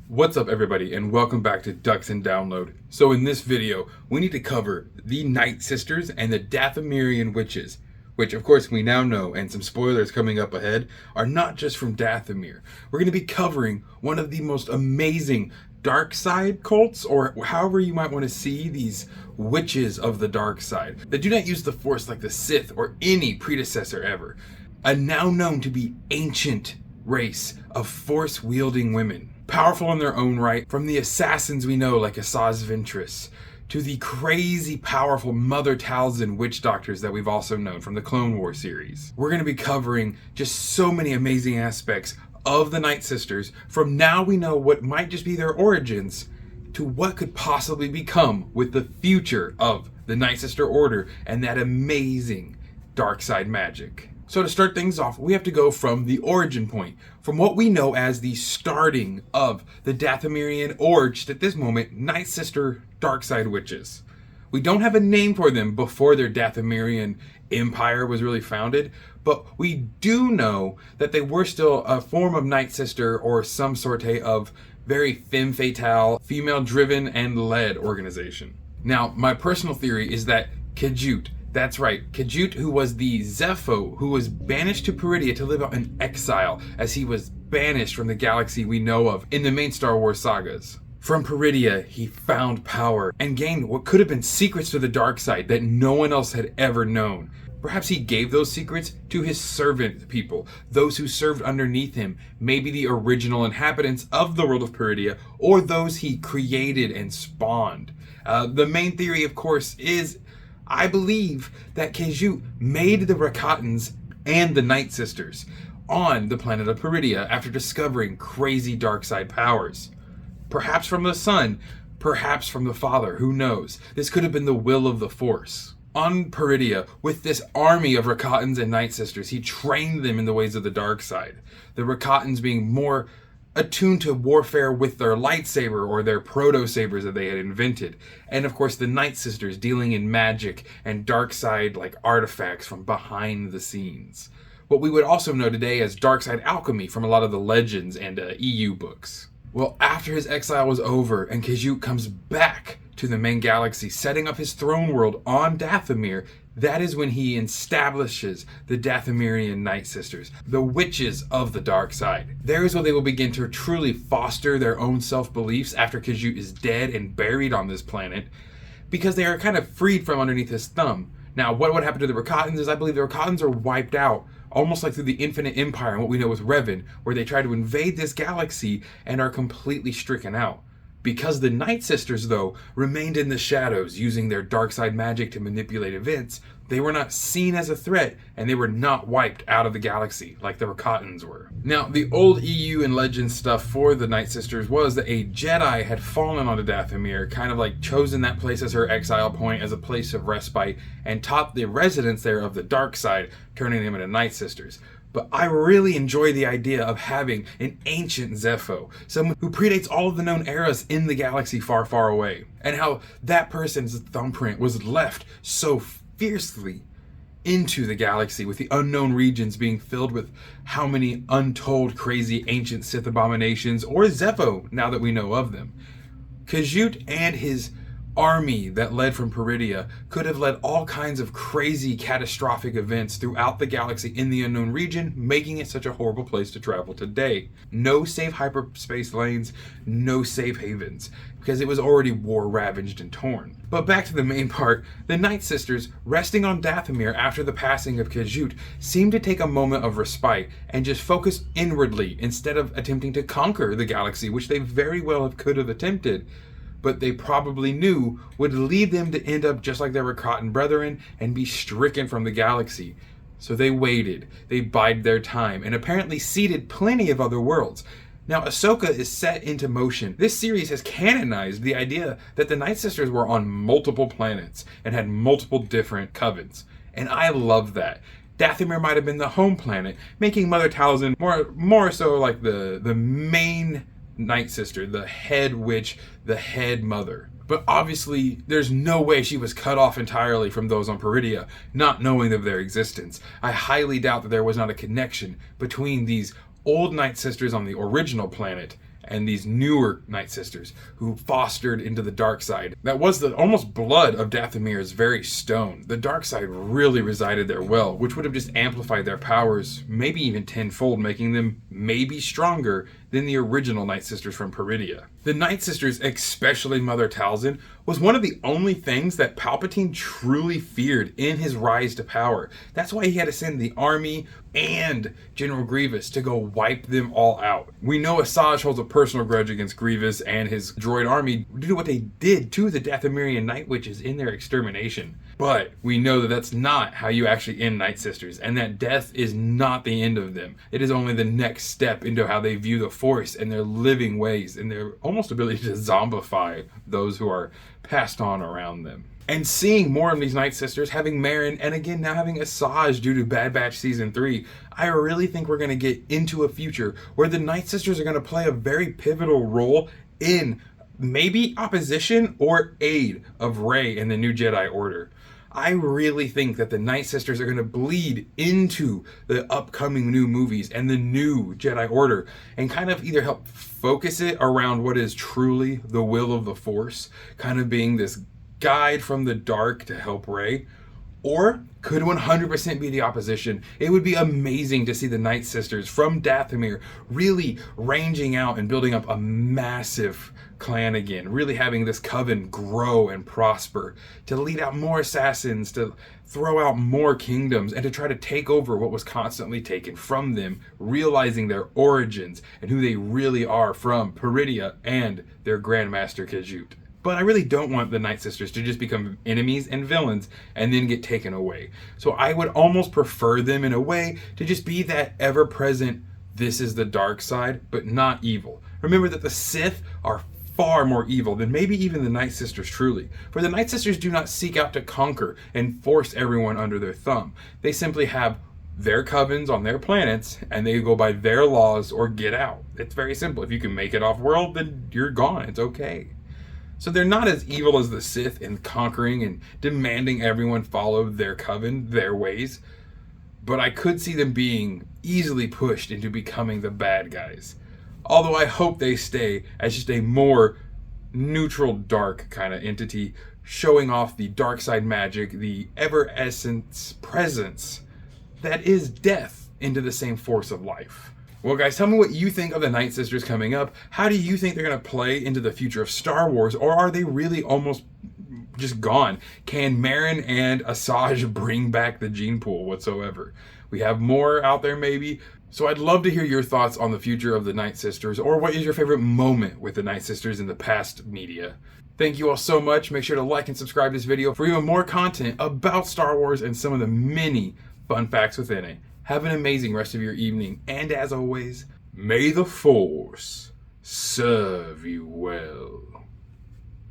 What's up everybody and welcome back to Ducks and Download. So in this video, we need to cover the Nightsisters and the Dathomirian witches, which of course we now know, and some spoilers coming up ahead, are not just from Dathomir. We're going to be covering one of the most amazing dark side cults, or however you might want to see these witches of the dark side, that do not use the Force like the Sith or any predecessor ever. A now known to be ancient race of Force-wielding women. Powerful in their own right, from the assassins we know like Asajj Ventress, to the crazy powerful Mother Talzin witch doctors that we've also known from the Clone Wars series. We're going to be covering just so many amazing aspects of the Nightsisters, from now we know what might just be their origins, to what could possibly become with the future of the Nightsister Order and that amazing dark side magic. So to start things off, we have to go from the origin point, from what we know as the starting of the Dathomirian, or just at this moment, Nightsister Darkside Witches. We don't have a name for them before their Dathomirian empire was really founded, but we do know that they were still a form of Nightsister, or some sort of very femme fatale, female-driven and led organization. Now, my personal theory is that Khajiit, that's right, Khajiit, who was the Zepho, who was banished to Peridea to live out in exile, as he was banished from the galaxy we know of in the main Star Wars sagas. From Peridea, he found power and gained what could have been secrets to the dark side that no one else had ever known. Perhaps he gave those secrets to his servant people, those who served underneath him, maybe the original inhabitants of the world of Peridea, or those he created and spawned. The main theory, of course, is I believe that Khajiit made the Rakatans and the Nightsisters on the planet of Peridea after discovering crazy dark side powers. Perhaps from the son, perhaps from the father, who knows? This could have been the will of the Force. On Peridea, with this army of Rakatans and Nightsisters, he trained them in the ways of the dark side. The Rakatans being more attuned to warfare with their lightsaber or their proto-sabers that they had invented. And of course the Nightsisters dealing in magic and dark side like artifacts from behind the scenes. What we would also know today as dark side alchemy from a lot of the legends and EU books. Well, after his exile was over and Khajiit comes back to the main galaxy, setting up his throne world on Dathomir, that is when he establishes the Dathomirian Nightsisters, the witches of the dark side. There is where they will begin to truly foster their own self-beliefs after Khajiit is dead and buried on this planet, because they are kind of freed from underneath his thumb. Now, what would happen to the Rakatans is I believe the Rakatans are wiped out, almost like through the Infinite Empire and what we know with Revan, where they try to invade this galaxy and are completely stricken out. Because the Nightsisters, though, remained in the shadows, using their dark side magic to manipulate events, they were not seen as a threat, and they were not wiped out of the galaxy like the Rakatans were. Now, the old EU and legend stuff for the Nightsisters was that a Jedi had fallen onto Dathomir, kind of like chosen that place as her exile point, as a place of respite, and taught the residents there of the dark side, turning them into Nightsisters. But I really enjoy the idea of having an ancient Zepho, someone who predates all of the known eras in the galaxy far, far away, and how that person's thumbprint was left so fiercely into the galaxy, with the unknown regions being filled with how many untold crazy ancient Sith abominations, or Zepho, now that we know of them. Khajiit and his army that led from Peridea could have led all kinds of crazy catastrophic events throughout the galaxy in the unknown region, making it such a horrible place to travel today. No safe hyperspace lanes, no safe havens, because it was already war ravaged and torn. But back to the main part, the Nightsisters, resting on Dathomir after the passing of Khajiit, seemed to take a moment of respite and just focus inwardly instead of attempting to conquer the galaxy, which they very well could have attempted, but they probably knew would lead them to end up just like their Rakatan brethren and be stricken from the galaxy. So they waited, they bided their time, and apparently seeded plenty of other worlds. Now, Ahsoka is set into motion. This series has canonized the idea that the Nightsisters were on multiple planets and had multiple different covens. And I love that. Dathomir might have been the home planet, making Mother Talzin more so like the main Nightsister, the head witch, the head mother. But obviously, there's no way she was cut off entirely from those on Peridea, not knowing of their existence. I highly doubt that there was not a connection between these old Nightsisters on the original planet and these newer Nightsisters who fostered into the dark side. That was the almost blood of Dathomir's very stone. The dark side really resided there well, which would have just amplified their powers, maybe even tenfold, making them maybe stronger than the original Nightsisters from Peridia. The Nightsisters, especially Mother Talzin, was one of the only things that Palpatine truly feared in his rise to power. That's why he had to send the army and General Grievous to go wipe them all out. We know Asajj holds a personal grudge against Grievous and his droid army due to what they did to the Dathomirian Night Witches in their extermination. But we know that that's not how you actually end Nightsisters, and that death is not the end of them. It is only the next step into how they view the Force and their living ways and their almost ability to zombify those who are passed on around them. And seeing more of these Nightsisters, having Merrin, and again now having Asajj due to Bad Batch Season 3, I really think we're going to get into a future where the Nightsisters are going to play a very pivotal role in maybe opposition or aid of Rey and the New Jedi Order. I really think that the Nightsisters are going to bleed into the upcoming new movies and the new Jedi Order and kind of either help focus it around what is truly the will of the Force, kind of being this guide from the dark to help Rey, or could 100% be the opposition. It would be amazing to see the Nightsisters from Dathomir really ranging out and building up a massive clan again, really having this coven grow and prosper, to lead out more assassins, to throw out more kingdoms, and to try to take over what was constantly taken from them, realizing their origins and who they really are from Peridia and their Grandmaster Khajiit. But I really don't want the Nightsisters to just become enemies and villains and then get taken away. So I would almost prefer them in a way to just be that ever-present, this is the dark side, but not evil. Remember that the Sith are far more evil than maybe even the Nightsisters truly. For the Nightsisters do not seek out to conquer and force everyone under their thumb. They simply have their covens on their planets and they go by their laws or get out. It's very simple. If you can make it off-world, then you're gone. It's okay. So they're not as evil as the Sith in conquering and demanding everyone follow their coven, their ways. But I could see them being easily pushed into becoming the bad guys. Although I hope they stay as just a more neutral, dark kind of entity, showing off the dark side magic, the ever-essence presence that is death into the same force of life. Well, guys, tell me what you think of the Nightsisters coming up. How do you think they're going to play into the future of Star Wars, or are they really almost just gone? Can Merrin and Asajj bring back the gene pool whatsoever? We have more out there maybe. So I'd love to hear your thoughts on the future of the Nightsisters, or what is your favorite moment with the Nightsisters in the past media. Thank you all so much. Make sure to like and subscribe to this video for even more content about Star Wars and some of the many fun facts within it. Have an amazing rest of your evening, and as always, may the Force serve you well.